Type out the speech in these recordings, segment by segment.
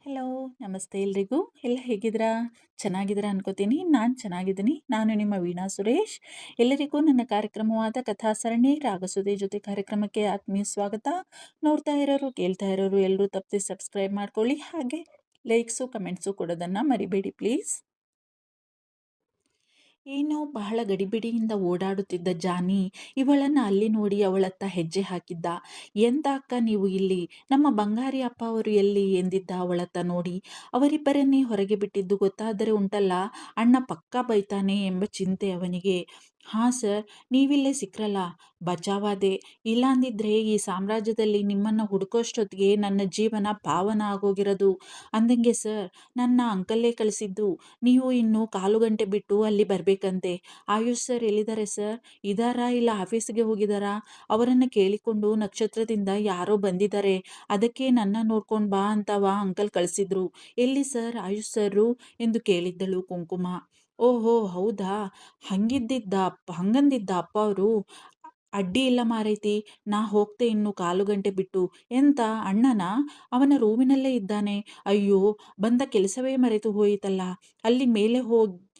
Hello, ನಮಸ್ತೆ ಎಲ್ರಿಗೂ. ಎಲ್ಲ ಹೇಗಿದ್ದೀರಾ? ಚೆನ್ನಾಗಿದ್ದೀರಾ ಅನ್ಕೋತೀನಿ. ನಾನು ಚೆನ್ನಾಗಿದ್ದೀನಿ. ನಾನು ನಿಮ್ಮ ವೀಣಾ ಸುರೇಶ್. ಎಲ್ಲರಿಗೂ ನನ್ನ ಕಾರ್ಯಕ್ರಮವಾದ ಕಥಾ ಸರಣಿ ರಾಗಸುಧೆ ಜೊತೆ ಕಾರ್ಯಕ್ರಮಕ್ಕೆ ಆತ್ಮೀಯ ಸ್ವಾಗತ. ನೋಡ್ತಾ ಇರೋರು, ಕೇಳ್ತಾ ಇರೋರು ಎಲ್ಲರೂ ತಪ್ಪದೆ ಸಬ್ಸ್ಕ್ರೈಬ್ ಮಾಡ್ಕೊಳ್ಳಿ. ಹಾಗೆ ಲೈಕ್ಸು, ಕಮೆಂಟ್ಸು ಕೊಡೋದನ್ನು ಮರಿಬೇಡಿ ಪ್ಲೀಸ್. ಏನೋ ಬಹಳ ಗಡಿಬಿಡಿಯಿಂದ ಓಡಾಡುತ್ತಿದ್ದ ಜಾನಿ ಇವಳನ್ನು ಅಲ್ಲಿ ನೋಡಿ ಅವಳತ್ತ ಹೆಜ್ಜೆ ಹಾಕಿದ್ದ. ಎಂತ ಅಕ್ಕ ನೀವು ಇಲ್ಲಿ? ನಮ್ಮ ಬಂಗಾರಿ ಅಪ್ಪ ಅವರು ಎಲ್ಲಿ ಎಂದಿದ್ದ ಅವಳತ್ತ ನೋಡಿ. ಅವರಿಬ್ಬರನ್ನೇ ಹೊರಗೆ ಬಿಟ್ಟಿದ್ದು ಗೊತ್ತಾದರೆ ಉಂಟಲ್ಲ, ಅಣ್ಣ ಪಕ್ಕಾ ಬೈತಾನೆ ಎಂಬ ಚಿಂತೆ ಅವನಿಗೆ. ಹಾಂ ಸರ್, ನೀವಿಲ್ಲೇ ಸಿಕ್ರಲ್ಲ, ಬಚಾವಾದೆ. ಇಲ್ಲಾಂದಿದ್ರೆ ಈ ಸಾಮ್ರಾಜ್ಯದಲ್ಲಿ ನಿಮ್ಮನ್ನು ಹುಡುಕೋಷ್ಟೊತ್ತಿಗೆ ನನ್ನ ಜೀವನ ಪಾವನ ಆಗೋಗಿರೋದು. ಅಂದಂಗೆ ಸರ್, ನನ್ನ ಅಂಕಲ್ಲೇ ಕಳಿಸಿದ್ದು. ನೀವು ಇನ್ನು ಕಾಲು ಗಂಟೆ ಬಿಟ್ಟು ಅಲ್ಲಿ ಬರಬೇಕಂತೆ. ಆಯುಷ್ ಸರ್ ಎಲ್ಲಿದ್ದಾರೆ ಸರ್? ಇದಾರಾ ಇಲ್ಲ ಆಫೀಸಿಗೆ ಹೋಗಿದಾರಾ? ಅವರನ್ನು ಕೇಳಿಕೊಂಡು ನಕ್ಷತ್ರದಿಂದ ಯಾರೋ ಬಂದಿದ್ದಾರೆ, ಅದಕ್ಕೆ ನನ್ನ ನೋಡ್ಕೊಂಡು ಬಾ ಅಂತವ ಅಂಕಲ್ ಕಳಿಸಿದ್ರು. ಎಲ್ಲಿ ಸರ್ ಆಯುಷ್ ಸರು ಎಂದು ಕೇಳಿದ್ದಳು ಕುಂಕುಮ. ಓಹೋ ಹೌದಾ, ಹಂಗಂದಿದ್ದ ಅಪ್ಪ ಅವರು. ಅಡ್ಡಿ ಇಲ್ಲ ಮಾರೈತಿ, ನಾ ಹೋಗ್ತೆ ಇನ್ನು ಕಾಲು ಗಂಟೆ ಬಿಟ್ಟು. ಎಂತ ಅಣ್ಣನ? ಅವನ ರೂಮಿನಲ್ಲೇ ಇದ್ದಾನೆ. ಅಯ್ಯೋ, ಬಂದ ಕೆಲಸವೇ ಮರೆತು ಹೋಯಿತಲ್ಲ. ಅಲ್ಲಿ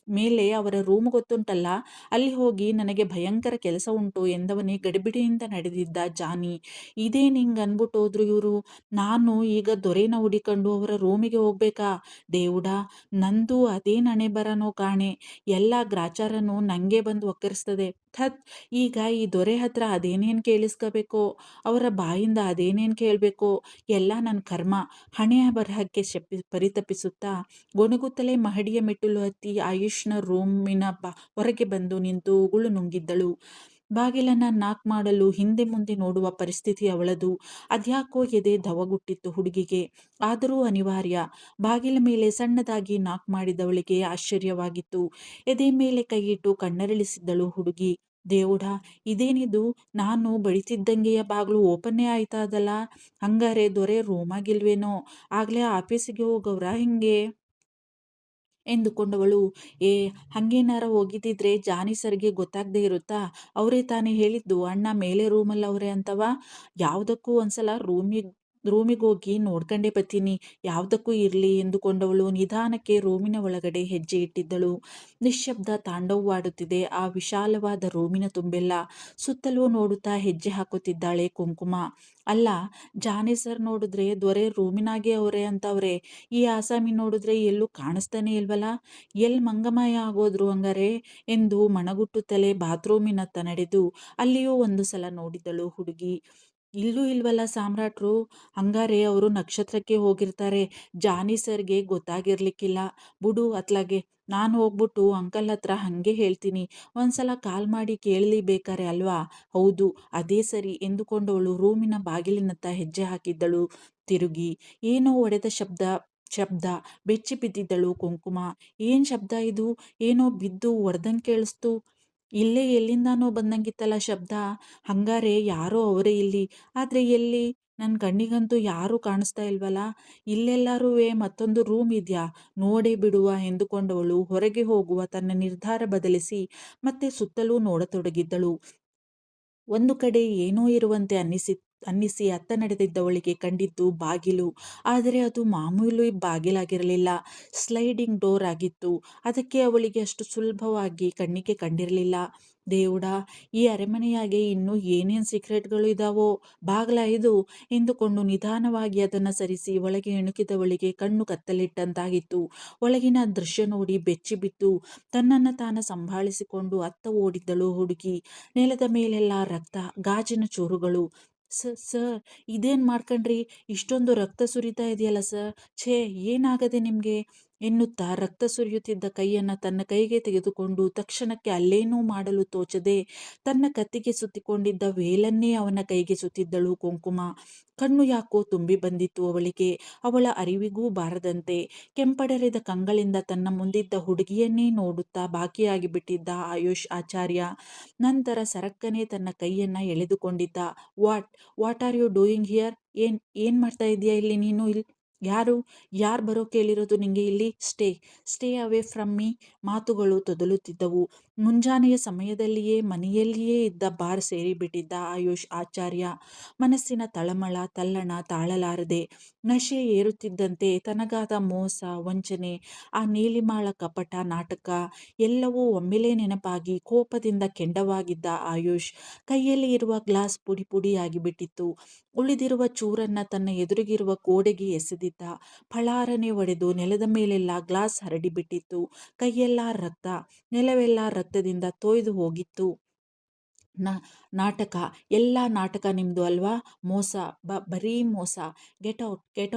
ಮೇಲೆ ಅವರ ರೂಮ್ ಗೊತ್ತುಂಟಲ್ಲ, ಅಲ್ಲಿ ಹೋಗಿ ನನಗೆ ಭಯಂಕರ ಕೆಲಸ ಉಂಟು ಎಂದವನೇ ಗಡಿಬಿಡಿಯಿಂದ ನಡೆದಿದ್ದ ಜಾನಿ. ಇದೇನು ಹಿಂಗೆ ಅನ್ಬಿಟ್ಟೋದ್ರು ಇವರು? ನಾನು ಈಗ ದೊರೆನ ಹುಡಿಕೊಂಡು ಅವರ ರೂಮಿಗೆ ಹೋಗ್ಬೇಕಾ? ದೇವುಡ, ನಂದು ಅದೇನು ಹಣೆ ಬರನೋ ಕಾಣೆ. ಎಲ್ಲ ಗ್ರಾಚಾರನೂ ನನಗೆ ಬಂದು ಒಕ್ಕರಿಸ್ತದೆ. ಥತ್, ಈಗ ಈ ದೊರೆ ಹತ್ರ ಅದೇನೇನು ಕೇಳಿಸ್ಕೋಬೇಕೋ, ಅವರ ಬಾಯಿಂದ ಅದೇನೇನು ಕೇಳಬೇಕೋ ಎಲ್ಲ ನನ್ನ ಕರ್ಮ. ಹಣೆಯ ಬರಹಕ್ಕೆ ಪರಿತಪಿಸುತ್ತಾ ಗೊಣಗುತ್ತಲೇ ಮಹಡಿಯ ಮೆಟ್ಟಿಲು ಹತ್ತಿ ಆಯುಷ್ನ ರೂಮಿನ ಹೊರಗೆ ಬಂದು ನಿಂತು ಉಗುಳು ನುಂಗಿದ್ದಳು. ಬಾಗಿಲನ್ನ ನಾಕ್ ಮಾಡಲು ಹಿಂದೆ ಮುಂದೆ ನೋಡುವ ಪರಿಸ್ಥಿತಿ ಅವಳದು. ಅದ್ಯಾಕೋ ಎದೆ ಧವಗುಟ್ಟಿತ್ತು ಹುಡುಗಿಗೆ. ಆದರೂ ಅನಿವಾರ್ಯ. ಬಾಗಿಲ ಮೇಲೆ ಸಣ್ಣದಾಗಿ ನಾಕ್ ಮಾಡಿದವಳಿಗೆ ಆಶ್ಚರ್ಯವಾಗಿತ್ತು. ಎದೆ ಮೇಲೆ ಕೈಯಿಟ್ಟು ಕಣ್ಣರಳಿಸಿದ್ದಳು ಹುಡುಗಿ. ದೇವುಡ, ಇದೇನಿದು? ನಾನು ಬಡಿತಿದ್ದಂಗೆಯ ಬಾಗಿಲು ಓಪನ್ನೇ ಆಯ್ತದಲ್ಲ. ಹಂಗಾರೆ ದೊರೆ ರೂಮಾಗಿಲ್ವೇನೋ? ಆಗ್ಲೇ ಆಫೀಸಿಗೆ ಹೋಗವ್ರ ಹಿಂಗೆ ಎಂದುಕೊಂಡವಳು. ಏ, ಹಂಗೇನಾರ ಹೋಗಿದ್ದಿದ್ರೆ ಜಾನಿ ಸರ್ಗೆ ಗೊತ್ತಾಗದೇ ಇರುತ್ತಾ? ಅವರೇ ತಾನೇ ಹೇಳಿದ್ದು ಅಣ್ಣ ಮೇಲೆ ರೂಮಲ್ಲವ್ರೆ ಅಂತವ. ಯಾವುದಕ್ಕೂ ಒಂದ್ಸಲ ರೂಮಿಗೆ ಹೋಗಿ ನೋಡ್ಕೊಂಡೇ ಬತ್ತೀನಿ, ಯಾವುದಕ್ಕೂ ಇರಲಿ ಎಂದುಕೊಂಡವಳು ನಿಧಾನಕ್ಕೆ ರೂಮಿನ ಒಳಗಡೆ ಹೆಜ್ಜೆ ಇಟ್ಟಿದ್ದಳು. ನಿಶ್ಶಬ್ದ ತಾಂಡವವಾಡುತ್ತಿದೆ ಆ ವಿಶಾಲವಾದ ರೂಮಿನ ತುಂಬೆಲ್ಲ. ಸುತ್ತಲೂ ನೋಡುತ್ತಾ ಹೆಜ್ಜೆ ಹಾಕುತ್ತಿದ್ದಾಳೆ ಕುಂಕುಮ. ಅಲ್ಲ, ಜಾನಿ ಸರ್ ನೋಡಿದ್ರೆ ದೊರೆ ರೂಮಿನಾಗೆ ಅವರೇ ಅಂತವ್ರೆ. ಈ ಆಸಾಮಿ ನೋಡಿದ್ರೆ ಎಲ್ಲೂ ಕಾಣಿಸ್ತಾನೆ ಇಲ್ವಲ್ಲ. ಎಲ್ಲಿ ಮಂಗಮಾಯ ಆಗೋದ್ರು ಹಂಗಾರೆ ಎಂದು ಮಣಗುಟ್ಟುತ್ತಲೇ ಬಾತ್ರೂಮಿನತ್ತ ನಡೆದು ಅಲ್ಲಿಯೂ ಒಂದು ಸಲ ನೋಡಿದಳು ಹುಡುಗಿ. ಇಲ್ಲೂ ಇಲ್ವಲ್ಲ ಸಾಮ್ರಾಟ್ರು. ಹಂಗಾರೆ ಅವರು ನಕ್ಷತ್ರಕ್ಕೆ ಹೋಗಿರ್ತಾರೆ. ಜಾನಿ ಸರ್ಗೆ ಗೊತ್ತಾಗಿರ್ಲಿಕ್ಕಿಲ್ಲ. ಬುಡು ಅತ್ಲಾಗೆ, ನಾನು ಹೋಗ್ಬಿಟ್ಟು ಅಂಕಲ್ ಹತ್ರ ಹಂಗೆ ಹೇಳ್ತೀನಿ. ಒಂದ್ಸಲ ಕಾಲ್ ಮಾಡಿ ಕೇಳಲಿ ಬೇಕಾರೆ ಅಲ್ವಾ? ಹೌದು, ಅದೇ ಸರಿ ಎಂದುಕೊಂಡವಳು ರೂಮಿನ ಬಾಗಿಲಿನತ್ತ ಹೆಜ್ಜೆ ಹಾಕಿದ್ದಳು. ತಿರುಗಿ ಏನೋ ಒಡೆದ ಶಬ್ದ ಬೆಚ್ಚಿ ಬಿದ್ದಿದ್ದಳು ಕುಂಕುಮ. ಏನ್ ಶಬ್ದ ಇದು? ಏನೋ ಬಿದ್ದು ಒಡೆದಂಗೆ ಕೇಳಿಸ್ತು. ಇಲ್ಲೇ ಎಲ್ಲಿಂದಾನೋ ಬಂದಂಗಿತ್ತಲ್ಲ ಶಬ್ದ. ಹಂಗಾರೆ ಯಾರೋ ಅವರೇ ಇಲ್ಲಿ. ಆದ್ರೆ ಎಲ್ಲಿ? ನನ್ನ ಕಣ್ಣಿಗಂತೂ ಯಾರೂ ಕಾಣಿಸ್ತಾ ಇಲ್ವಲ್ಲ. ಇಲ್ಲೆಲ್ಲಾರೂ ಮತ್ತೊಂದು ರೂಮ್ ಇದೆಯಾ? ನೋಡೇ ಬಿಡುವ ಎಂದುಕೊಂಡವಳು ಹೊರಗೆ ಹೋಗುವ ತನ್ನ ನಿರ್ಧಾರ ಬದಲಿಸಿ ಮತ್ತೆ ಸುತ್ತಲೂ ನೋಡತೊಡಗಿದ್ದಳು. ಒಂದು ಕಡೆ ಏನೋ ಇರುವಂತೆ ಅನ್ನಿಸಿ ಅತ್ತ ನಡೆದಿದ್ದವಳಿಗೆ ಕಂಡಿದ್ದು ಬಾಗಿಲು. ಆದರೆ ಅದು ಮಾಮೂಲಿ ಬಾಗಿಲಾಗಿರಲಿಲ್ಲ, ಸ್ಲೈಡಿಂಗ್ ಡೋರ್ ಆಗಿತ್ತು. ಅದಕ್ಕೆ ಅವಳಿಗೆ ಅಷ್ಟು ಸುಲಭವಾಗಿ ಕಣ್ಣಿಗೆ ಕಂಡಿರಲಿಲ್ಲ. ದೇವುಡ, ಈ ಅರಮನೆಯಾಗೆ ಇನ್ನೂ ಏನೇನು ಸೀಕ್ರೆಟ್ಗಳು ಇದಾವೋ? ಬಾಗ್ಲ ಇದು ಎಂದುಕೊಂಡು ನಿಧಾನವಾಗಿ ಅದನ್ನು ಸರಿಸಿ ಒಳಗೆ ಇಣುಕಿದವಳಿಗೆ ಕಣ್ಣು ಕತ್ತಲಿಟ್ಟಂತಾಗಿತ್ತು. ಒಳಗಿನ ದೃಶ್ಯ ನೋಡಿ ಬೆಚ್ಚಿ ಬಿದ್ದು ತನ್ನನ್ನು ತಾನು ಸಂಭಾಳಿಸಿಕೊಂಡು ಅತ್ತ ಓಡಿದ್ದಳು ಹುಡುಗಿ. ನೆಲದ ಮೇಲೆಲ್ಲ ರಕ್ತ, ಗಾಜಿನ ಚೂರುಗಳು. ಸರ್, ಇದೇನು ಮಾಡ್ಕೊಂಡ್ರಿ? ಇಷ್ಟೊಂದು ರಕ್ತ ಸುರಿತಾ ಇದೆಯಲ್ಲ ಸರ್. ಛೇ, ಏನಾಗದೆ ನಿಮಗೆ ಎನ್ನುತ್ತಾ ರಕ್ತ ಸುರಿಯುತ್ತಿದ್ದ ಕೈಯನ್ನು ತನ್ನ ಕೈಗೆ ತೆಗೆದುಕೊಂಡು ತಕ್ಷಣಕ್ಕೆ ಅಲ್ಲೇನೂ ಮಾಡಲು ತೋಚದೆ ತನ್ನ ಕತ್ತಿಗೆ ಸುತ್ತಿಕೊಂಡಿದ್ದ ವೇಲನ್ನೇ ಅವನ ಕೈಗೆ ಸುತ್ತಿದ್ದಳು ಕುಂಕುಮ. ಕಣ್ಣು ಯಾಕೋ ತುಂಬಿ ಬಂದಿತ್ತು ಅವಳಿಗೆ, ಅವಳ ಅರಿವಿಗೂ ಬಾರದಂತೆ. ಕೆಂಪಡರಿದ ಕಂಗಳಿಂದ ತನ್ನ ಮುಂದಿದ್ದ ಹುಡುಗಿಯನ್ನೇ ನೋಡುತ್ತಾ ಬಾಕಿಯಾಗಿ ಬಿಟ್ಟಿದ್ದ ಆಯುಷ್ ಆಚಾರ್ಯ. ನಂತರ ಸರಕ್ಕನೆ ತನ್ನ ಕೈಯನ್ನು ಎಳೆದುಕೊಂಡಿದ್ದ. What are you doing here? ಏನ್ ಮಾಡ್ತಾ ಇದೀಯಾ ಇಲ್ಲಿ ನೀನು? ಯಾರು ಬರೋ ಕೇಳಿರೋದು ನಿಂಗೆ ಇಲ್ಲಿ? Stay away from me. ಮಾತುಗಳು ತೊದಲುತ್ತಿದ್ದವು. ಮುಂಜಾನೆಯ ಸಮಯದಲ್ಲಿಯೇ ಮನೆಯಲ್ಲಿಯೇ ಇದ್ದ ಬಾರ್ ಸೇರಿಬಿಟ್ಟಿದ್ದ ಆಯುಷ್ ಆಚಾರ್ಯ ಮನಸ್ಸಿನ ತಳಮಳ ತಲ್ಲಣ ತಾಳಲಾರದೆ ನಶೆ ಏರುತ್ತಿದ್ದಂತೆ ತನಗಾದ ಮೋಸ ವಂಚನೆ ಆ ನೀಲಿಮಾಳ ಕಪಟ ನಾಟಕ ಎಲ್ಲವೂ ಒಮ್ಮೆಲೇ ನೆನಪಾಗಿ ಕೋಪದಿಂದ ಕೆಂಡವಾಗಿದ್ದ ಆಯುಷ್ ಕೈಯಲ್ಲಿ ಇರುವ ಗ್ಲಾಸ್ ಪುಡಿ ಪುಡಿಯಾಗಿ ಬಿಟ್ಟಿತ್ತು. ಉಳಿದಿರುವ ಚೂರನ್ನ ತನ್ನ ಎದುರಿಗಿರುವ ಗೋಡೆಗೆ ಎಸೆದಿದ್ದ. ಫಳಾರನೆ ಒಡೆದು ನೆಲದ ಮೇಲೆಲ್ಲ ಗ್ಲಾಸ್ ಹರಡಿಬಿಟ್ಟಿತ್ತು. ಕೈಯೆಲ್ಲ ರಕ್ತ, ನೆಲವೆಲ್ಲ ರಕ್ತದಿಂದ ತೊಯ್ದು ಹೋಗಿತ್ತು. ನಾ ನಾಟಕ, ಎಲ್ಲ ನಾಟಕ ನಿಮ್ಮದು ಅಲ್ವಾ? ಮೋಸ, ಬರೀ ಮೋಸ. Get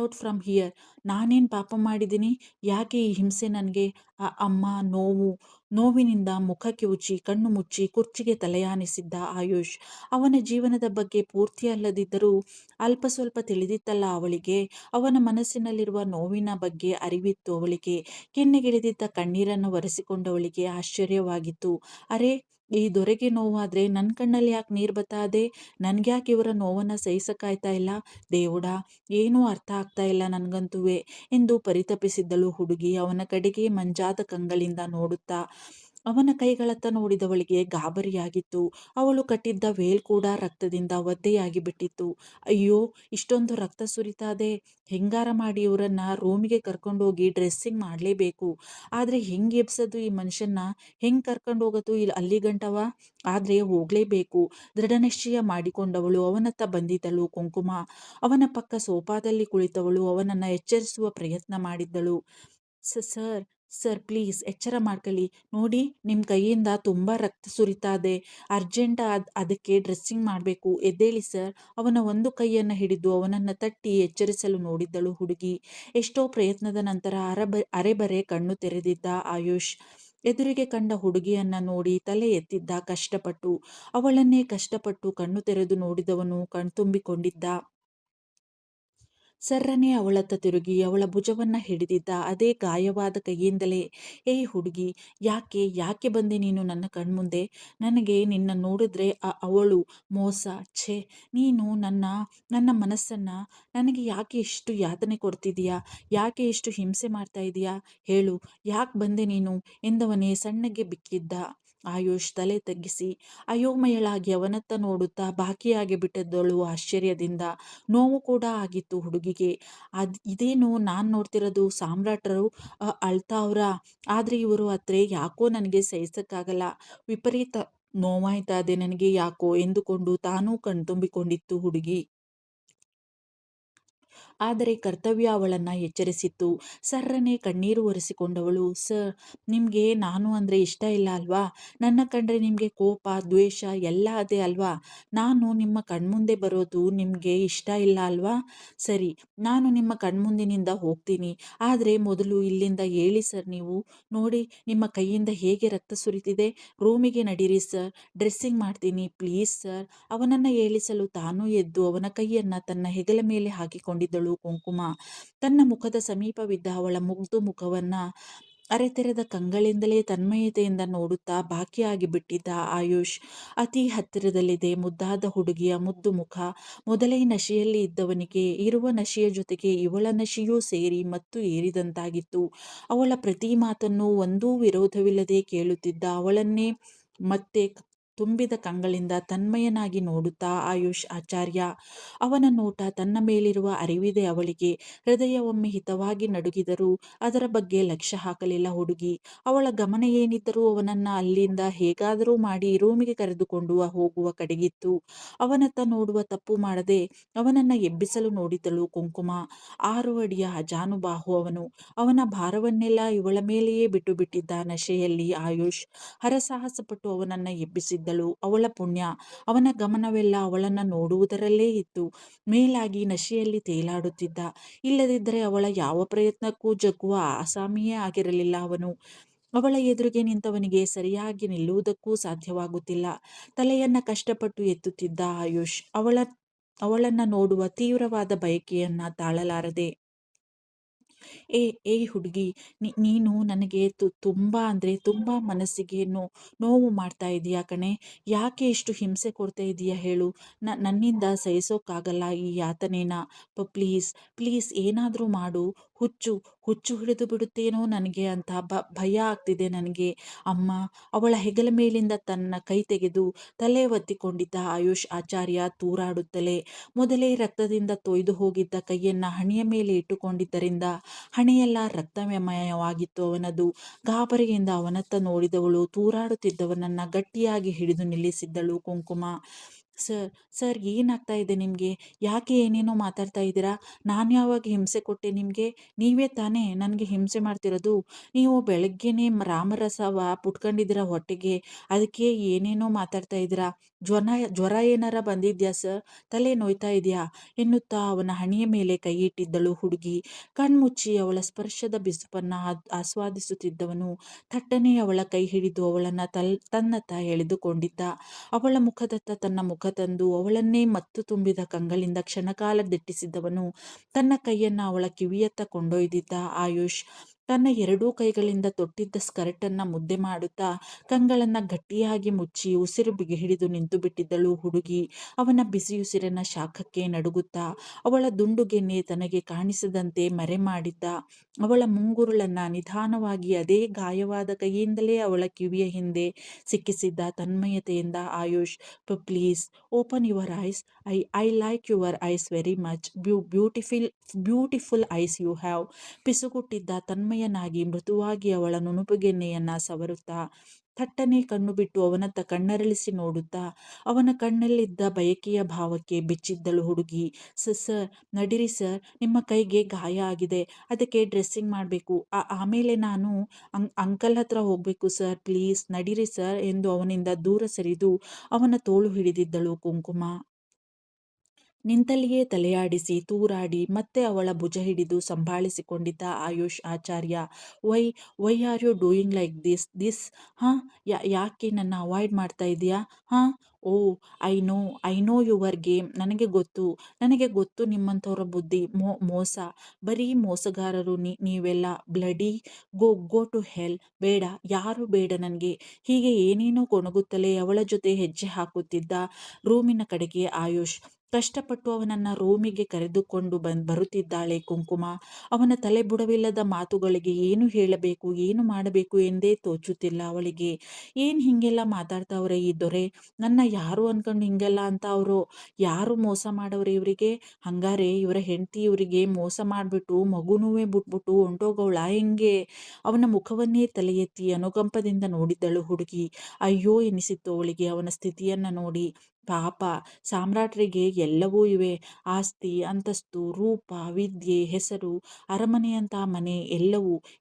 out from here. ನಾನೇನು ಪಾಪ ಮಾಡಿದ್ದೀನಿ? ಯಾಕೆ ಈ ಹಿಂಸೆ ನನಗೆ? ಅಮ್ಮ, ನೋವು. ನೋವಿನಿಂದ ಮುಖ ಕಿವುಚಿ ಕಣ್ಣು ಮುಚ್ಚಿ ಕುರ್ಚಿಗೆ ತಲೆಯಾನಿಸಿದ್ದ ಆಯುಷ್. ಅವನ ಜೀವನದ ಬಗ್ಗೆ ಪೂರ್ತಿ ಅಲ್ಲದಿದ್ದರೂ ಅಲ್ಪ ಸ್ವಲ್ಪ ತಿಳಿದಿತ್ತಲ್ಲ ಅವಳಿಗೆ. ಅವನ ಮನಸ್ಸಿನಲ್ಲಿರುವ ನೋವಿನ ಬಗ್ಗೆ ಅರಿವಿತ್ತು ಅವಳಿಗೆ. ಕೆನ್ನೆಗಿಳಿದಿದ್ದ ಕಣ್ಣೀರನ್ನು ಒರೆಸಿಕೊಂಡವಳಿಗೆ ಆಶ್ಚರ್ಯವಾಗಿತ್ತು. ಅರೆ, ಈ ದೊರೆಗೆ ನೋವಾದ್ರೆ ನನ್ನ ಕಣ್ಣಲ್ಲಿ ಯಾಕೆ ನೀರು ಬತ್ತಾದೆ? ನನ್ಗ್ಯಾಕೆ ಇವರ ನೋವನ್ನು ಸಹಿಸಕ್ಕಾಯ್ತಾ ಇಲ್ಲ? దేవుడా, ಏನೂ ಅರ್ಥ ಆಗ್ತಾ ಇಲ್ಲ ನನಗಂತುವೆ ಎಂದು ಪರಿತಪಿಸಿದ್ದಳು ಹುಡುಗಿ ಅವನ ಕಡೆಗೆ ಮಂಜಾದ ಕಂಗಳಿಂದ ನೋಡುತ್ತಾ. ಅವನ ಕೈಗಳತ್ತ ನೋಡಿದವಳಿಗೆ ಗಾಬರಿಯಾಗಿತ್ತು. ಅವಳು ಕಟ್ಟಿದ್ದ ವೇಲ್ ಕೂಡ ರಕ್ತದಿಂದ ಒದ್ದೆಯಾಗಿ ಬಿಟ್ಟಿತ್ತು. ಅಯ್ಯೋ, ಇಷ್ಟೊಂದು ರಕ್ತ ಸುರಿತಾದೆ. ಹೆಂಗಾರ ಮಾಡಿ ಇವರನ್ನ ರೂಮಿಗೆ ಕರ್ಕೊಂಡೋಗಿ ಡ್ರೆಸ್ಸಿಂಗ್ ಮಾಡಲೇಬೇಕು. ಆದರೆ ಹೆಂಗೆ ಎಬ್ಸೋದು ಈ ಮನುಷ್ಯನ್ನ? ಹೆಂಗೆ ಕರ್ಕೊಂಡು ಹೋಗೋದು ಇಲ್ಲಿ ಅಲ್ಲಿಗಂಟವ? ಆದರೆ ಹೋಗಲೇಬೇಕು. ದೃಢನಿಶ್ಚಯ ಮಾಡಿಕೊಂಡವಳು ಅವನತ್ತ ಬಂದಿದ್ದಳು ಕುಂಕುಮ. ಅವನ ಪಕ್ಕ ಸೋಫಾದಲ್ಲಿ ಕುಳಿತವಳು ಅವನನ್ನು ಎಚ್ಚರಿಸುವ ಪ್ರಯತ್ನ ಮಾಡಿದ್ದಳು. ಸರ್, ಸರ್ ಪ್ಲೀಸ್ ಎಚ್ಚರ ಮಾಡ್ಕೊಳ್ಳಿ. ನೋಡಿ, ನಿಮ್ಮ ಕೈಯಿಂದ ತುಂಬ ರಕ್ತ ಸುರಿತಾದೆ. ಅರ್ಜೆಂಟ್ ಅದಕ್ಕೆ ಡ್ರೆಸ್ಸಿಂಗ್ ಮಾಡಬೇಕು. ಎದ್ದೇಳಿ ಸರ್. ಅವನ ಒಂದು ಕೈಯನ್ನು ಹಿಡಿದು ಅವನನ್ನು ತಟ್ಟಿ ಎಚ್ಚರಿಸಲು ನೋಡಿದ್ದಳು ಹುಡುಗಿ. ಎಷ್ಟೋ ಪ್ರಯತ್ನದ ನಂತರ ಅರೆಬರೆ ಕಣ್ಣು ತೆರೆದಿದ್ದ ಆಯುಷ್. ಎದುರಿಗೆ ಕಂಡ ಹುಡುಗಿಯನ್ನ ನೋಡಿ ತಲೆ ಎತ್ತಿದ್ದ ಕಷ್ಟಪಟ್ಟು. ಅವಳನ್ನೇ ಕಷ್ಟಪಟ್ಟು ಕಣ್ಣು ತೆರೆದು ನೋಡಿದವನು ಕಣ್ತುಂಬಿಕೊಂಡಿದ್ದ. ಸರ್ರನೆ ಅವಳತ್ತ ತಿರುಗಿ ಅವಳ ಭುಜವನ್ನ ಹಿಡಿದಿದ್ದ ಅದೇ ಗಾಯವಾದ ಕೈಯಿಂದಲೇ, ಏಯ್ ಹುಡುಗಿ, ಯಾಕೆ ಯಾಕೆ ಬಂದೆ ನೀನು ನನ್ನ ಕಣ್ಮುಂದೆ? ನನಗೆ ನಿನ್ನ ನೋಡಿದ್ರೆ ಅವಳು ಮೋಸ. ಛೇ, ನೀನು ನನ್ನ ನನ್ನ ಮನಸ್ಸನ್ನ ನನಗೆ ಯಾಕೆ ಇಷ್ಟು ಯಾತನೆ ಕೊಡ್ತಿದೀಯಾ? ಯಾಕೆ ಇಷ್ಟು ಹಿಂಸೆ ಮಾಡ್ತಾ ಇದೀಯಾ? ಹೇಳು, ಯಾಕೆ ಬಂದೆ ನೀನು ಎಂದವನೇ ಸಣ್ಣಗೆ ಬಿಕ್ಕಿದ್ದ. ಆಯುಷ್ ತಲೆ ತಗ್ಗಿಸಿ ಅಯೋಮಯಳಾಗಿ ಅವನತ್ತ ನೋಡುತ್ತಾ ಬಾಕಿಯಾಗಿ ಬಿಟ್ಟಿದ್ದಳು ಆಶ್ಚರ್ಯದಿಂದ. ನೋವು ಕೂಡ ಆಗಿತ್ತು ಹುಡುಗಿಗೆ. ಇದೇನು ನಾನು ನೋಡ್ತಿರೋದು? ಸಾಮ್ರಾಟರು ಅಳ್ತಾವ್ರ? ಆದರೆ ಇವರು ಅತ್ರೆ ಯಾಕೋ ನನಗೆ ಸಹಿಸಕ್ಕಾಗಲ್ಲ. ವಿಪರೀತ ನೋವಾಯ್ತಾ ಇದೆ ನನಗೆ ಯಾಕೋ ಎಂದುಕೊಂಡು ತಾನೂ ಕಣ್ತುಂಬಿಕೊಂಡಿತ್ತು ಹುಡುಗಿ. ಆದರೆ ಕರ್ತವ್ಯ ಅವಳನ್ನ ಎಚ್ಚರಿಸಿತ್ತು. ಸರ್ರನೆ ಕಣ್ಣೀರು ಒರೆಸಿಕೊಂಡವಳು. ಸರ್, ನಿಮಗೆ ನಾನು ಅಂದರೆ ಇಷ್ಟ ಇಲ್ಲ ಅಲ್ವಾ? ನನ್ನ ಕಂಡ್ರೆ ನಿಮಗೆ ಕೋಪ ದ್ವೇಷ ಎಲ್ಲ ಅದೇ ಅಲ್ವಾ? ನಾನು ನಿಮ್ಮ ಕಣ್ಮುಂದೆ ಬರೋದು ನಿಮಗೆ ಇಷ್ಟ ಇಲ್ಲ ಅಲ್ವಾ? ಸರಿ, ನಾನು ನಿಮ್ಮ ಕಣ್ಮುಂದಿನಿಂದ ಹೋಗ್ತೀನಿ. ಆದರೆ ಮೊದಲು ಇಲ್ಲಿಂದ ಹೇಳಿ ಸರ್. ನೀವು ನೋಡಿ, ನಿಮ್ಮ ಕೈಯಿಂದ ಹೇಗೆ ರಕ್ತ ಸುರಿತಿದೆ. ರೂಮಿಗೆ ನಡೀರಿ ಸರ್, ಡ್ರೆಸ್ಸಿಂಗ್ ಮಾಡ್ತೀನಿ ಪ್ಲೀಸ್ ಸರ್. ಅವನನ್ನು ಏಳಿಸಲು ತಾನೂ ಎದ್ದು ಅವನ ಕೈಯನ್ನ ತನ್ನ ಹೆಗಲ ಮೇಲೆ ಹಾಕಿಕೊಂಡಿದ್ದಳು ಕುಂಕುಮ. ತನ್ನ ಮುಖದ ಸಮೀಪವಿದ್ದ ಅವಳ ಮುಗ್ದು ಮುಖವನ್ನ ಅರೆತೆರೆದ ಕಂಗಳಿಂದಲೇ ತನ್ಮಯತೆಯಿಂದ ನೋಡುತ್ತಾ ಬಾಕಿಯಾಗಿ ಬಿಟ್ಟಿದ್ದ ಆಯುಷ್. ಅತಿ ಹತ್ತಿರದಲ್ಲಿದೆ ಮುದ್ದಾದ ಹುಡುಗಿಯ ಮುದ್ದು ಮುಖ. ಮೊದಲೇ ನಶೆಯಲ್ಲಿ ಇದ್ದವನಿಗೆ ಇರುವ ನಶೆಯ ಜೊತೆಗೆ ಇವಳ ನಶೆಯೂ ಸೇರಿ ಮತ್ತು ಏರಿದಂತಾಗಿತ್ತು. ಅವಳ ಪ್ರತಿ ಮಾತನ್ನು ಒಂದೂ ವಿರೋಧವಿಲ್ಲದೆ ಕೇಳುತ್ತಿದ್ದ ಅವಳನ್ನೇ ಮತ್ತೆ ತುಂಬಿದ ಕಂಗಳಿಂದ ತನ್ಮಯನಾಗಿ ನೋಡುತ್ತಾ ಆಯುಷ್ ಆಚಾರ್ಯ. ಅವನ ನೋಟ ತನ್ನ ಮೇಲಿರುವ ಅರಿವಿದೆ ಅವಳಿಗೆ. ಹೃದಯ ಒಮ್ಮೆ ಹಿತವಾಗಿ ನಡುಗಿದರೂ ಅದರ ಬಗ್ಗೆ ಲಕ್ಷ್ಯ ಹಾಕಲಿಲ್ಲ ಹುಡುಗಿ. ಅವಳ ಗಮನ ಏನಿದ್ದರೂ ಅವನನ್ನ ಅಲ್ಲಿಂದ ಹೇಗಾದರೂ ಮಾಡಿ ರೂಮಿಗೆ ಕರೆದುಕೊಂಡು ಹೋಗುವ ಕಡೆಗಿತ್ತು. ಅವನತ್ತ ನೋಡುವ ತಪ್ಪು ಮಾಡದೆ ಅವನನ್ನ ಎಬ್ಬಿಸಲು ನೋಡಿದಳು ಕುಂಕುಮ. 6 ಅಡಿಯ ಅಜಾನುಬಾಹು ಅವನು. ಅವನ ಭಾರವನ್ನೆಲ್ಲ ಇವಳ ಮೇಲೆಯೇ ಬಿಟ್ಟು ಬಿಟ್ಟಿದ್ದ ನಶೆಯಲ್ಲಿ ಆಯುಷ್ ಹರಸಾಹಸಪಟ್ಟು ಅವನನ್ನ ಎಬ್ಬಿಸಿದ್ದಳು. ಅವಳ ಪುಣ್ಯ, ಅವನ ಗಮನವೆಲ್ಲ ಅವಳನ್ನ ನೋಡುವುದರಲ್ಲೇ ಇತ್ತು. ಮೇಲಾಗಿ ನಶೆಯಲ್ಲಿ ತೇಲಾಡುತ್ತಿದ್ದ. ಇಲ್ಲದಿದ್ದರೆ ಅವಳ ಯಾವ ಪ್ರಯತ್ನಕ್ಕೂ ಜಗ್ಗುವ ಆಸಾಮಿಯೇ ಆಗಿರಲಿಲ್ಲ ಅವನು. ಅವಳ ಎದುರಿಗೆ ನಿಂತವನಿಗೆ ಸರಿಯಾಗಿ ನಿಲ್ಲುವುದಕ್ಕೂ ಸಾಧ್ಯವಾಗುತ್ತಿಲ್ಲ. ತಲೆಯನ್ನ ಕಷ್ಟಪಟ್ಟು ಎತ್ತುತ್ತಿದ್ದ ಆಯುಷ್ ಅವಳನ್ನ ನೋಡುವ ತೀವ್ರವಾದ ಬಯಕೆಯನ್ನ ತಾಳಲಾರದೆ ಏಯ್ ಹುಡುಗಿ, ನೀನು ನನಗೆ ತುಂಬ ಅಂದರೆ ತುಂಬ ಮನಸ್ಸಿಗೆ ನೋವು ಮಾಡ್ತಾ ಇದೀಯಾ ಕಣೆ. ಯಾಕೆ ಇಷ್ಟು ಹಿಂಸೆ ಕೊಡ್ತಾ ಇದೀಯಾ ಹೇಳು. ನನ್ನಿಂದ ಸಹಿಸೋಕ್ಕಾಗಲ್ಲ ಈ ಯಾತನೆನ. ಪ್ಲೀಸ್ ಪ್ಲೀಸ್ ಏನಾದರೂ ಮಾಡು. ಹುಚ್ಚು ಹುಚ್ಚು ಹಿಡಿದು ಬಿಡುತ್ತೇನೋ ನನಗೆ ಅಂತ ಭಯ ಆಗ್ತಿದೆ ನನಗೆ. ಅಮ್ಮ. ಅವಳ ಹೆಗಲ ಮೇಲಿಂದ ತನ್ನ ಕೈ ತೆಗೆದು ತಲೆ ಒತ್ತಿಕೊಂಡಿದ್ದ ಆಯುಷ್ ಆಚಾರ್ಯ ತೂರಾಡುತ್ತಲೇ ಮೊದಲೇ ರಕ್ತದಿಂದ ತೊಯ್ದು ಹೋಗಿದ್ದ ಕೈಯನ್ನ ಹಣೆಯ ಮೇಲೆ ಇಟ್ಟುಕೊಂಡಿದ್ದರಿಂದ ಹಣೆಯೆಲ್ಲ ರಕ್ತಮಯವಾಗಿತ್ತು ಅವನದು. ಗಾಬರಿಯಿಂದ ಅವನತ್ತ ನೋಡಿದವಳು ತೂರಾಡುತ್ತಿದ್ದವನನ್ನ ಗಟ್ಟಿಯಾಗಿ ಹಿಡಿದು ನಿಲ್ಲಿಸಿದ್ದಳು ಕುಂಕುಮ. ಸರ್ ಸರ್ ಏನಾಗ್ತಾ ಇದೆ ನಿಮಗೆ? ಯಾಕೆ ಏನೇನೋ ಮಾತಾಡ್ತಾ ಇದ್ದೀರಾ? ನಾನು ಯಾವಾಗ ಹಿಂಸೆ ಕೊಟ್ಟೆ ನಿಮಗೆ? ನೀವೇ ತಾನೇ ನನಗೆ ಹಿಂಸೆ ಮಾಡ್ತಿರೋದು. ನೀವು ಬೆಳಗ್ಗೆನೇ ರಾಮರಸವ ಪುಟ್ಕೊಂಡಿದ್ದೀರಾ ಹೊಟ್ಟೆಗೆ, ಅದಕ್ಕೆ ಏನೇನೋ ಮಾತಾಡ್ತಾ ಇದ್ದೀರಾ. ಜ್ವರ ಏನಾರ ಬಂದಿದ್ಯಾ ಸರ್? ತಲೆ ನೋಯ್ತಾ ಇದೆಯಾ ಎನ್ನುತ್ತಾ ಅವನ ಹಣೆಯ ಮೇಲೆ ಕೈ ಇಟ್ಟಿದ್ದಳು ಹುಡುಗಿ. ಕಣ್ಮುಚ್ಚಿ ಅವಳ ಸ್ಪರ್ಶದ ಬಿಸುಪನ್ನ ಆಸ್ವಾದಿಸುತ್ತಿದ್ದವನು ಥಟ್ಟನೆ ಅವಳ ಕೈ ಹಿಡಿದು ಅವಳನ್ನ ತನ್ನತ್ತ ಎಳೆದುಕೊಂಡಿದ್ದ. ಅವಳ ಮುಖದತ್ತ ತನ್ನ ಮುಖ ತಂದು ಅವಳನ್ನೇ ಮತ್ತು ತುಂಬಿದ ಕಂಗಳಿಂದ ಕ್ಷಣಕಾಲ ದಿಟ್ಟಿಸಿದವನು ತನ್ನ ಕೈಯನ್ನ ಅವಳ ಕಿವಿಯತ್ತ ಕೊಂಡೊಯ್ದಿದ್ದ. ಆಯುಷ್ ತನ್ನ ಎರಡೂ ಕೈಗಳಿಂದ ತೊಟ್ಟಿದ್ದ ಸ್ಕರ್ಟನ್ನ ಮುದ್ದೆ ಮಾಡುತ್ತಾ ಕಂಗಳನ್ನ ಗಟ್ಟಿಯಾಗಿ ಮುಚ್ಚಿ ಉಸಿರು ಹಿಡಿದು ನಿಂತು ಬಿಟ್ಟಿದ್ದಳು ಹುಡುಗಿ. ಅವನ ಬಿಸಿಯುಸಿರಿನ ಶಾಖಕ್ಕೆ ನಡುಗುತ್ತಾ ಅವಳ ದುಂಡುಗೆನ್ನೆ ತನಗೆ ಕಾಣಿಸದಂತೆ ಮರೆ ಮಾಡಿದ್ದ. ಅವಳ ಮುಂಗುರುಳನ್ನ ನಿಧಾನವಾಗಿ ಅದೇ ಗಾಯವಾದ ಕೈಯಿಂದಲೇ ಅವಳ ಕಿವಿಯ ಹಿಂದೆ ಸಿಕ್ಕಿಸಿದ್ದ ತನ್ಮಯತೆಯಿಂದ. Ayush, please open your eyes. I like your eyes very much. Beautiful eyes you have. ಪಿಸುಗುಟ್ಟಿದ್ದ ತನ್ಮಯನಾಗಿ ಮೃದುವಾಗಿ ಅವಳ ನುಣುಪುಗೆನ್ನೆಯನ್ನ ಸವರುತ್ತಾ ಥಟ್ಟನೆ ಕಣ್ಣು ಬಿಟ್ಟು ಅವನತ್ತ ಕಣ್ಣರಳಿಸಿ ನೋಡುತ್ತಾ ಅವನ ಕಣ್ಣಲ್ಲಿದ್ದ ಬಯಕೆಯ ಭಾವಕ್ಕೆ ಬೆಚ್ಚಿದ್ದಳು ಹುಡುಗಿ. ಸರ್ ನಡೀರಿ ಸರ್, ನಿಮ್ಮ ಕೈಗೆ ಗಾಯ ಆಗಿದೆ, ಅದಕ್ಕೆ ಡ್ರೆಸ್ಸಿಂಗ್ ಮಾಡಬೇಕು. ಆಮೇಲೆ ನಾನು ಅಂಕಲ್ ಹತ್ರ ಹೋಗಬೇಕು ಸರ್. ಪ್ಲೀಸ್ ನಡೀರಿ ಸರ್ ಎಂದು ಅವನಿಂದ ದೂರ ಸರಿದು ಅವನ ತೋಳು ಹಿಡಿದಿದ್ದಳು ಕುಂಕುಮ. ನಿಂತಲ್ಲಿಯೇ ತಲೆಯಾಡಿಸಿ ತೂರಾಡಿ ಮತ್ತೆ ಅವಳ ಭುಜ ಹಿಡಿದು ಸಂಭಾಳಿಸಿಕೊಂಡಿದ್ದ Ayush Acharya. Why why are you doing like this ಹಾಂ? ಯಾಕೆ ನನ್ನ ಅವಾಯ್ಡ್ ಮಾಡ್ತಾ ಇದೆಯಾ ಹಾಂ? Oh, I know your game. ನನಗೆ ಗೊತ್ತು ನಿಮ್ಮಂಥವ್ರ ಬುದ್ಧಿ. ಮೋಸ, ಬರೀ ಮೋಸಗಾರರು ನೀವೆಲ್ಲ. Bloody go to hell. ಬೇಡ, ಯಾರು ಬೇಡ ನನಗೆ. ಹೀಗೆ ಏನೇನೋ ಗೊಣಗುತ್ತಲೇ ಅವಳ ಜೊತೆ ಹೆಜ್ಜೆ ಹಾಕುತ್ತಿದ್ದ ರೂಮಿನ ಕಡೆಗೆ ಆಯುಷ್. ಕಷ್ಟಪಟ್ಟು ಅವನನ್ನ ರೂಮಿಗೆ ಕರೆದುಕೊಂಡು ಬರುತ್ತಿದ್ದಾಳೆ ಕುಂಕುಮ. ಅವನ ತಲೆ ಬುಡವಿಲ್ಲದ ಮಾತುಗಳಿಗೆ ಏನು ಹೇಳಬೇಕು, ಏನು ಮಾಡಬೇಕು ಎಂದೇ ತೋಚುತ್ತಿಲ್ಲ ಅವಳಿಗೆ. ಏನ್ ಹಿಂಗೆಲ್ಲ ಮಾತಾಡ್ತಾವ್ರೆ ಈ ದೊರೆ? ನನ್ನ ಯಾರು ಅನ್ಕೊಂಡು ಹಿಂಗೆಲ್ಲ ಅಂತ ಅವರು? ಯಾರು ಮೋಸ ಮಾಡವ್ರೆ ಇವರಿಗೆ? ಹಂಗಾರೆ ಇವರ ಹೆಂಡತಿ ಇವರಿಗೆ ಮೋಸ ಮಾಡ್ಬಿಟ್ಟು ಮಗುನೂವೇ ಬಿಟ್ಬಿಟ್ಟು ಹೊಂಟೋಗವಳ ಹೆಂಗೆ? ಅವನ ಮುಖವನ್ನೇ ತಲೆ ಎತ್ತಿ ಅನುಕಂಪದಿಂದ ನೋಡಿದ್ದಳು ಹುಡುಗಿ. ಅಯ್ಯೋ ಎನಿಸಿತ್ತು ಅವಳಿಗೆ ಅವನ ಸ್ಥಿತಿಯನ್ನ ನೋಡಿ. ಪಾಪ, ಸಾಮ್ರಾಟರಿಗೆ ಎಲ್ಲವೂ ಇವೆ. ಆಸ್ತಿ, ಅಂತಸ್ತು, ರೂಪ, ವಿದ್ಯೆ, ಹೆಸರು, ಅರಮನೆಯಂಥ ಮನೆ,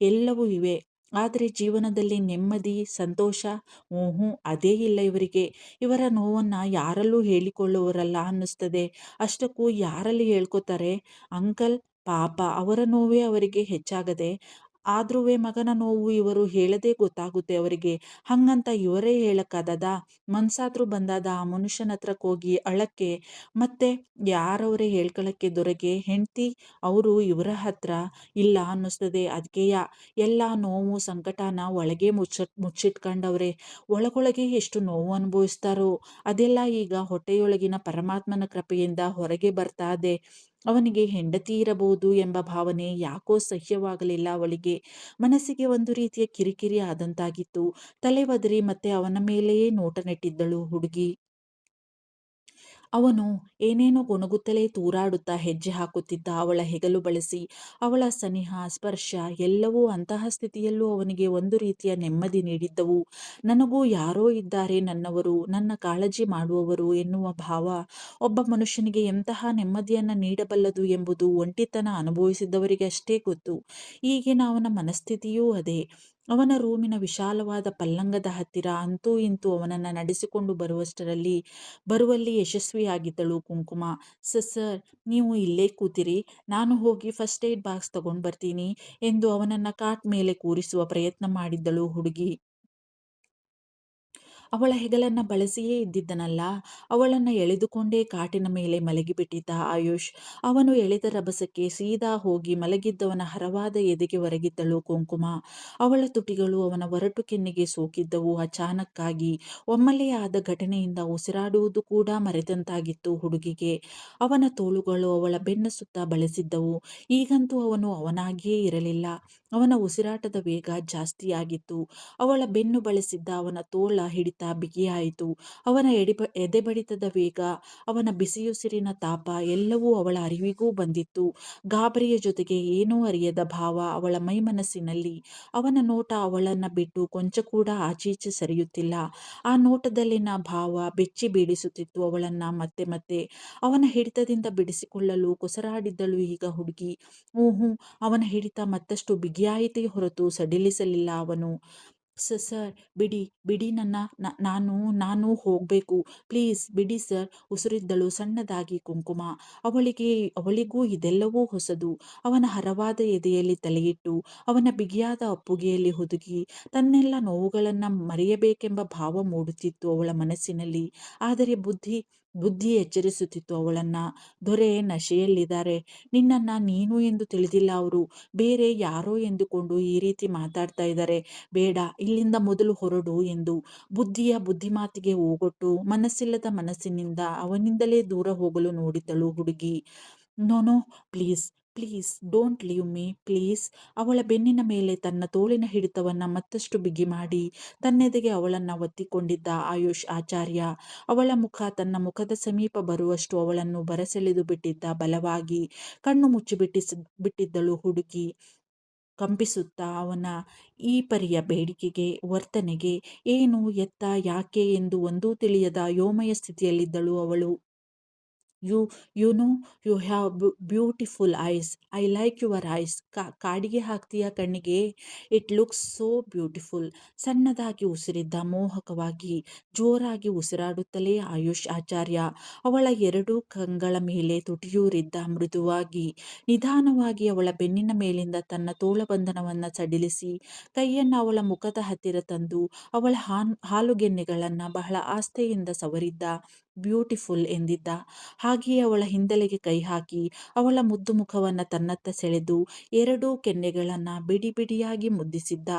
ಎಲ್ಲವೂ ಇವೆ. ಆದರೆ ಜೀವನದಲ್ಲಿ ನೆಮ್ಮದಿ, ಸಂತೋಷ, ಅದೇ ಇಲ್ಲ ಇವರಿಗೆ. ಇವರ ನೋವನ್ನ ಯಾರಲ್ಲೂ ಹೇಳಿಕೊಳ್ಳುವರಲ್ಲ ಅನ್ನಿಸ್ತದೆ. ಅಷ್ಟಕ್ಕೂ ಯಾರಲ್ಲಿ ಹೇಳ್ಕೊತಾರೆ? ಅಂಕಲ್ ಪಾಪ, ಅವರ ನೋವೇ ಅವರಿಗೆ ಹೆಚ್ಚಾಗದೆ ಆದ್ರೂ ಮಗನ ನೋವು ಇವರು ಹೇಳದೆ ಗೊತ್ತಾಗುತ್ತೆ ಅವರಿಗೆ. ಹಂಗಂತ ಇವರೇ ಹೇಳಕ್ಕಾದದ? ಮನ್ಸಾದ್ರೂ ಬಂದಾದ ಆ ಮನುಷ್ಯನ ಹತ್ರಕ್ಕೆ ಹೋಗಿ ಅಳಕ್ಕೆ? ಮತ್ತೆ ಯಾರವರೇ ಹೇಳ್ಕೊಳಕ್ಕೆ ದೊರೆಗೆ? ಹೆಂಡತಿ ಅವರು ಇವರ ಹತ್ರ ಇಲ್ಲ ಅನ್ನಿಸ್ತದೆ. ಅದಕ್ಕೆಯ ಎಲ್ಲ ನೋವು ಸಂಕಟನ ಒಳಗೆ ಮುಚ್ಚಿಟ್ಕೊಂಡವ್ರೆ. ಒಳಗೊಳಗೆ ಎಷ್ಟು ನೋವು ಅನುಭವಿಸ್ತಾರೋ ಅದೆಲ್ಲ ಈಗ ಹೊಟ್ಟೆಯೊಳಗಿನ ಪರಮಾತ್ಮನ ಕೃಪೆಯಿಂದ ಹೊರಗೆ ಬರ್ತಾದೆ. ಅವನಿಗೆ ಹೆಂಡತಿ ಇರಬಹುದು ಎಂಬ ಭಾವನೆ ಯಾಕೋ ಸಹ್ಯವಾಗಲಿಲ್ಲ ಅವಳಿಗೆ. ಮನಸ್ಸಿಗೆ ಒಂದು ರೀತಿಯ ಕಿರಿಕಿರಿ ಆದಂತಾಗಿತ್ತು. ತಲೆ ಒದರಿ ಮತ್ತೆ ಅವನ ಮೇಲೆಯೇ ನೋಟ ನೆಟ್ಟಿದ್ದಳು ಹುಡುಗಿ. ಅವನು ಏನೇನೋ ಗೊಣಗುತ್ತಲೇ ತೂರಾಡುತ್ತಾ ಹೆಜ್ಜೆ ಹಾಕುತ್ತಿದ್ದ ಅವಳ ಹೆಗಲು ಬಳಸಿ ಅವಳ ಸನಿಹ ಸ್ಪರ್ಶ ಎಲ್ಲವೂ ಅಂತಹ ಸ್ಥಿತಿಯಲ್ಲೂ ಅವನಿಗೆ ಒಂದು ರೀತಿಯ ನೆಮ್ಮದಿ ನೀಡಿದ್ದವು. ನನಗೂ ಯಾರೋ ಇದ್ದಾರೆ, ನನ್ನವರು, ನನ್ನ ಕಾಳಜಿ ಮಾಡುವವರು ಎನ್ನುವ ಭಾವ ಒಬ್ಬ ಮನುಷ್ಯನಿಗೆ ಎಂತಹ ನೆಮ್ಮದಿಯನ್ನ ನೀಡಬಲ್ಲದು ಎಂಬುದು ಒಂಟಿತನ ಅನುಭವಿಸಿದವರಿಗೆ ಅಷ್ಟೇ ಗೊತ್ತು. ಈಗಿನ ಅವನ ಮನಸ್ಥಿತಿಯೂ ಅದೇ. ಅವನ ರೂಮಿನ ವಿಶಾಲವಾದ ಪಲ್ಲಂಗದ ಹತ್ತಿರ ಅಂತೂ ಇಂತೂ ಅವನನ್ನ ನಡೆಸಿಕೊಂಡು ಬರುವಲ್ಲಿ ಯಶಸ್ವಿಯಾಗಿದ್ದಳು ಕುಂಕುಮ. ಸರ್, ನೀವು ಇಲ್ಲೇ ಕೂತಿರಿ, ನಾನು ಹೋಗಿ ಫಸ್ಟ್ ಏಡ್ ಬಾಕ್ಸ್ ತಗೊಂಡು ಬರ್ತೀನಿ ಎಂದು ಅವನನ್ನ ಕಾಟ್ ಮೇಲೆ ಕೂರಿಸುವ ಪ್ರಯತ್ನ ಮಾಡಿದ್ದಳು ಹುಡುಗಿ. ಅವಳ ಹೆಗಲನ್ನ ಬಳಸಿಯೇ ಇದ್ದಿದ್ದನಲ್ಲ. ಅವಳನ್ನ ಎಳೆದುಕೊಂಡೇ ಕಾಟಿನ ಮೇಲೆ ಮಲಗಿಬಿಟ್ಟಿದ್ದ ಆಯುಷ್. ಅವನು ಎಳೆದ ರಭಸಕ್ಕೆ ಸೀದಾ ಹೋಗಿ ಮಲಗಿದ್ದವನ ಹರವಾದ ಎದೆಗೆ ಒರಗಿದ್ದಳು ಕುಂಕುಮ. ಅವಳ ತುಟಿಗಳು ಅವನ ಒರಟು ಕೆನ್ನೆಗೆ ಸೋಕಿದ್ದವು ಅಚಾನಕ್ಕಾಗಿ. ಒಮ್ಮೆಲೇ ಆದ ಘಟನೆಯಿಂದ ಉಸಿರಾಡುವುದು ಕೂಡ ಮರೆತಂತಾಗಿತ್ತು ಹುಡುಗಿಗೆ. ಅವನ ತೋಳುಗಳು ಅವಳ ಬೆನ್ನ ಸುತ್ತ ಬಳಸಿದ್ದವು. ಈಗಂತೂ ಅವನು ಅವನಾಗಿಯೇ ಇರಲಿಲ್ಲ. ಅವನ ಉಸಿರಾಟದ ವೇಗ ಜಾಸ್ತಿಯಾಗಿತ್ತು. ಅವಳ ಬೆನ್ನು ಬಳಸಿದ್ದ ಅವನ ತೋಳ ಹಿಡಿತ ಬಿಗಿಯಾಯಿತು. ಅವನ ಎದೆಬಡಿತದ ವೇಗ, ಅವನ ಬಿಸಿಯುಸಿರಿನ ತಾಪ ಎಲ್ಲವೂ ಅವಳ ಅರಿವಿಗೂ ಬಂದಿತ್ತು. ಗಾಬರಿಯ ಜೊತೆಗೆ ಏನೂ ಅರಿಯದ ಭಾವ ಅವಳ ಮೈಮನಸ್ಸಿನಲ್ಲಿ. ಅವನ ನೋಟ ಅವಳನ್ನ ಬಿಟ್ಟು ಕೊಂಚ ಕೂಡ ಆಚೀಚೆ ಸರಿಯುತ್ತಿಲ್ಲ. ಆ ನೋಟದಲ್ಲಿನ ಭಾವ ಬೆಚ್ಚಿ ಬೀಳಿಸುತ್ತಿತ್ತು ಅವಳನ್ನ ಮತ್ತೆ ಮತ್ತೆ. ಅವನ ಹಿಡಿತದಿಂದ ಬಿಡಿಸಿಕೊಳ್ಳಲು ಕೊಸರಾಡಿದ್ದಳು ಈಗ ಹುಡುಗಿ. ಊಹು, ಅವನ ಹಿಡಿತ ಮತ್ತಷ್ಟು ಬಿಗಿಯಾಯಿತೇ ಹೊರತು ಸಡಿಲಿಸಲಿಲ್ಲ ಅವನು. ಸರ್, ಬಿಡಿ ಬಿಡಿ ನನ್ನ, ನಾನು ನಾನು ಹೋಗ್ಬೇಕು, ಪ್ಲೀಸ್ ಬಿಡಿ ಸರ್, ಉಸುರಿದ್ದಳು ಸಣ್ಣದಾಗಿ ಕುಂಕುಮ. ಅವಳಿಗೂ ಇದೆಲ್ಲವೂ ಹೊಸದು. ಅವನ ಹರವಾದ ಎದೆಯಲ್ಲಿ ತಲೆಯಿಟ್ಟು, ಅವನ ಬಿಗಿಯಾದ ಅಪ್ಪುಗೆಯಲ್ಲಿ ಹುದುಗಿ, ತನ್ನೆಲ್ಲ ನೋವುಗಳನ್ನ ಮರೆಯಬೇಕೆಂಬ ಭಾವ ಮೂಡುತ್ತಿತ್ತು ಅವಳ ಮನಸ್ಸಿನಲ್ಲಿ. ಆದರೆ ಬುದ್ಧಿ ಎಚ್ಚರಿಸುತ್ತಿತ್ತು ಅವಳನ್ನ. ದೊರೆ ನಶೆಯಲ್ಲಿದ್ದಾರೆ. ನಿನ್ನನ್ನ ನೀನು ಎಂದು ತಿಳಿದಿಲ್ಲ ಅವರು. ಬೇರೆ ಯಾರೋ ಎಂದುಕೊಂಡು ಈ ರೀತಿ ಮಾತಾಡ್ತಾ ಇದ್ದಾರೆ. ಬೇಡ, ಇಲ್ಲಿಂದ ಮೊದಲು ಹೊರಡು ಎಂದು. ಬುದ್ಧಿಮಾತಿಗೆ ಓಗೊಟ್ಟು ಮನಸ್ಸಿಲ್ಲದ ಮನಸ್ಸಿನಿಂದ ಅವನಿಂದಲೇ ದೂರ ಹೋಗಲು ನೋಡಿದ್ದಳು ಹುಡುಗಿ. No no, please please don't leave me please. ಅವಳ ಬೆನ್ನಿನ ಮೇಲೆ ತನ್ನ ತೋಳಿನ ಹಿಡಿತವನ್ನ ಮತ್ತಷ್ಟು ಬಿಗಿ ಮಾಡಿ ತನ್ನೆದೆಗೆ ಅವಳನ್ನ ಒತ್ತಿಕೊಂಡಿದ್ದ ಆಯುಷ್ ಆಚಾರ್ಯ. ಅವಳ ಮುಖ ತನ್ನ ಮುಖದ ಸಮೀಪ ಬರುವಷ್ಟು ಅವಳನ್ನು ಬರಸೆಳೆದು ಬಿಟ್ಟಿದ್ದ ಬಲವಾಗಿ. ಕಣ್ಣು ಬಿಟ್ಟಿದ್ದಳು ಹುಡುಗಿ, ಕಂಪಿಸುತ್ತಾ ಅವನ ಈ ಪರಿಯ ಬೇಡಿಕೆಗೆ, ವರ್ತನೆಗೆ. ಏನು, ಎತ್ತ, ಯಾಕೆ ಎಂದು ಒಂದೂ ತಿಳಿಯದ ಅಯೋಮಯ ಸ್ಥಿತಿಯಲ್ಲಿದ್ದಳು ಅವಳು. You you know, you have beautiful eyes. I like your eyes. ಕಾಡಿಗೆ ಹಾಕ್ತೀಯ ಕಣ್ಣಿಗೆ? It looks so beautiful. ಸಣ್ಣದಾಗಿ ಉಸಿರಿದ್ದ ಮೋಹಕವಾಗಿ, ಜೋರಾಗಿ ಉಸಿರಾಡುತ್ತಲೇ ಆಯುಷ್ ಆಚಾರ್ಯ. ಅವಳ ಎರಡೂ ಕಂಗಳ ಮೇಲೆ ತುಟಿಯೂರಿದ್ದ ಮೃದುವಾಗಿ. ನಿಧಾನವಾಗಿ ಅವಳ ಬೆನ್ನಿನ ಮೇಲಿಂದ ತನ್ನ ತೋಳಬಂಧನವನ್ನ ಸಡಿಲಿಸಿ, ಕೈಯನ್ನ ಅವಳ ಮುಖದ ಹತ್ತಿರ ತಂದು ಅವಳ ಹಾಲುಗೆನ್ನೆಗಳನ್ನ ಬಹಳ ಆಸ್ಥೆಯಿಂದ ಸವರಿದ್ದ. ಬ್ಯೂಟಿಫುಲ್ ಎಂದಿದ್ದ. ಹಾಗೆಯೇ ಅವಳ ಹಿಂದಲೆಗೆ ಕೈ ಹಾಕಿ ಅವಳ ಮುದ್ದು ಮುಖವನ್ನ ತನ್ನತ್ತ ಸೆಳೆದು ಎರಡೂ ಕೆನ್ನೆಗಳನ್ನ ಬಿಡಿ ಬಿಡಿಯಾಗಿ ಮುದ್ದಿಸಿದ್ದ.